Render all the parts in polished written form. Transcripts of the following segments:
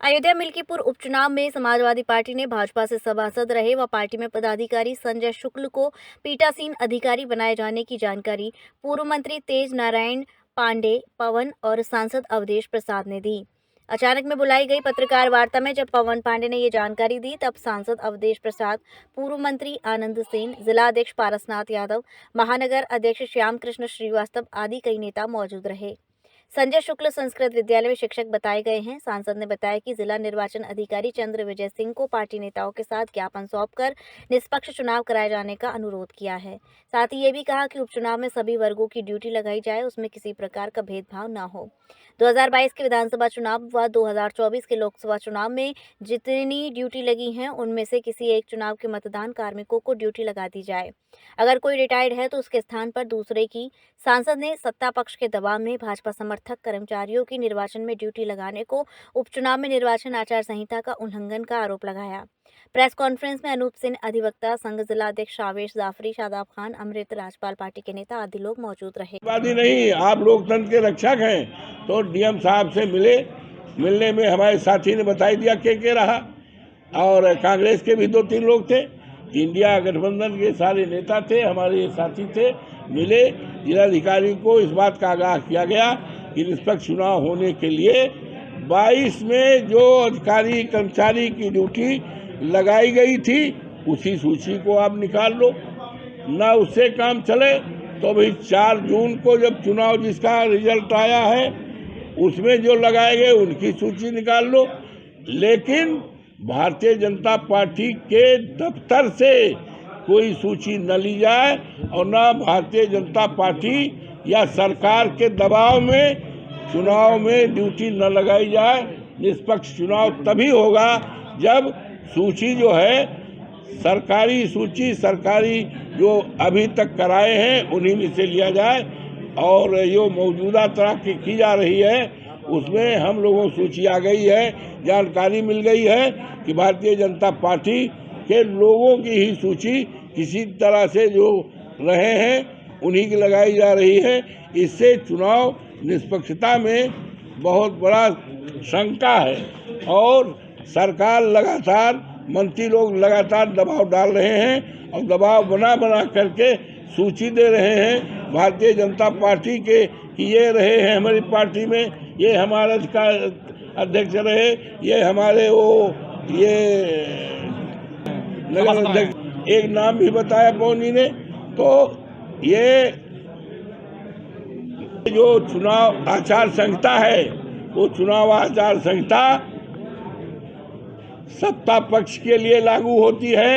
अयोध्या मिल्कीपुर उपचुनाव में समाजवादी पार्टी ने भाजपा से सभासद रहे व पार्टी में पदाधिकारी संजय शुक्ल को पीठासीन अधिकारी बनाए जाने की जानकारी पूर्व मंत्री तेज नारायण पांडे, पवन और सांसद अवधेश प्रसाद ने दी। अचानक में बुलाई गई पत्रकार वार्ता में जब पवन पांडे ने ये जानकारी दी, तब सांसद अवधेश प्रसाद, पूर्व मंत्री आनंद सेन, जिला अध्यक्ष पारसनाथ यादव, महानगर अध्यक्ष श्याम कृष्ण श्रीवास्तव आदि कई नेता मौजूद रहे। संजय शुक्ल संस्कृत विद्यालय में शिक्षक बताए गए हैं। सांसद ने बताया कि जिला निर्वाचन अधिकारी चंद्र विजय सिंह को पार्टी नेताओं के साथ ज्ञापन सौंपकर निष्पक्ष चुनाव कराए जाने का अनुरोध किया है। साथ ही ये भी कहा कि उपचुनाव में सभी वर्गों की ड्यूटी लगाई जाए, उसमें किसी प्रकार का भेदभाव न हो। 2022 के विधानसभा चुनाव व 2024 के लोकसभा चुनाव में जितनी ड्यूटी लगी हैं, उनमें से किसी एक चुनाव के मतदान कार्मिकों को ड्यूटी लगा दी जाए। अगर कोई रिटायर्ड है तो उसके स्थान पर दूसरे की। सांसद ने सत्ता पक्ष के दबाव में भाजपा समर्थक कर्मचारियों की निर्वाचन में ड्यूटी लगाने को उपचुनाव में निर्वाचन आचार संहिता का उल्लंघन का आरोप लगाया। प्रेस कॉन्फ्रेंस में अनूप सिंह अधिवक्ता संघ, जिला अध्यक्ष आवेश जाफरी, शादाब खान, अमृत, राजपाल पार्टी के नेता आदि लोग मौजूद रहे। नहीं, आप लोकतंत्र के रक्षक हैं, तो डीएम साहब से मिलने में हमारे साथी ने बता दिया के रहा, और कांग्रेस के भी 2-3 लोग थे, इंडिया गठबंधन के सारे नेता थे, हमारे साथी थे, मिले। जिलाधिकारी को इस बात का आगाह किया गया कि निष्पक्ष चुनाव होने के लिए 22 में जो अधिकारी कर्मचारी की ड्यूटी लगाई गई थी, उसी सूची को आप निकाल लो। ना उससे काम चले तो भाई 4 जून को जब चुनाव जिसका रिजल्ट आया है, उसमें जो लगाए गए उनकी सूची निकाल लो। लेकिन भारतीय जनता पार्टी के दफ्तर से कोई सूची न ली जाए और न भारतीय जनता पार्टी या सरकार के दबाव में चुनाव में ड्यूटी न लगाई जाए। निष्पक्ष चुनाव तभी होगा जब सूची जो है, सरकारी सूची, सरकारी जो अभी तक कराए हैं उन्हीं में से लिया जाए, और जो मौजूदा तरह की जा रही है उसमें हम लोगों को सूची आ गई है, जानकारी मिल गई है कि भारतीय जनता पार्टी के लोगों की ही सूची किसी तरह से जो रहे हैं उन्हीं की लगाई जा रही है। इससे चुनाव निष्पक्षता में बहुत बड़ा शंका है, और सरकार लगातार, मंत्री लोग लगातार दबाव डाल रहे हैं और दबाव बना करके सूची दे रहे हैं भारतीय जनता पार्टी के कि ये रहे हैं हमारी पार्टी में, ये हमारा अध्यक्ष रहे, ये हमारे ये नगर अध्यक्ष, एक नाम भी बताया पौनी ने। तो ये जो चुनाव आचार संहिता है, वो चुनाव आचार संहिता सत्ता पक्ष के लिए लागू होती है,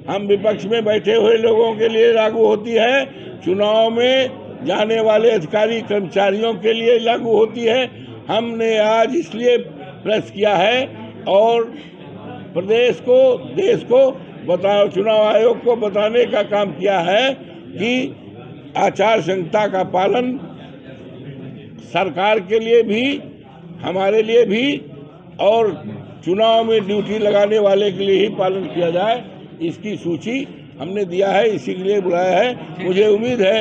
हम विपक्ष में बैठे हुए लोगों के लिए लागू होती है, चुनाव में जाने वाले अधिकारी कर्मचारियों के लिए लागू होती है। हमने आज इसलिए प्रेस किया है और प्रदेश को, देश को चुनाव आयोग को बताने का काम किया है कि आचार संहिता का पालन सरकार के लिए भी, हमारे लिए भी, और चुनाव में ड्यूटी लगाने वाले के लिए ही पालन किया जाए। इसकी सूची हमने दिया है, इसी के लिए बुलाया है। मुझे उम्मीद है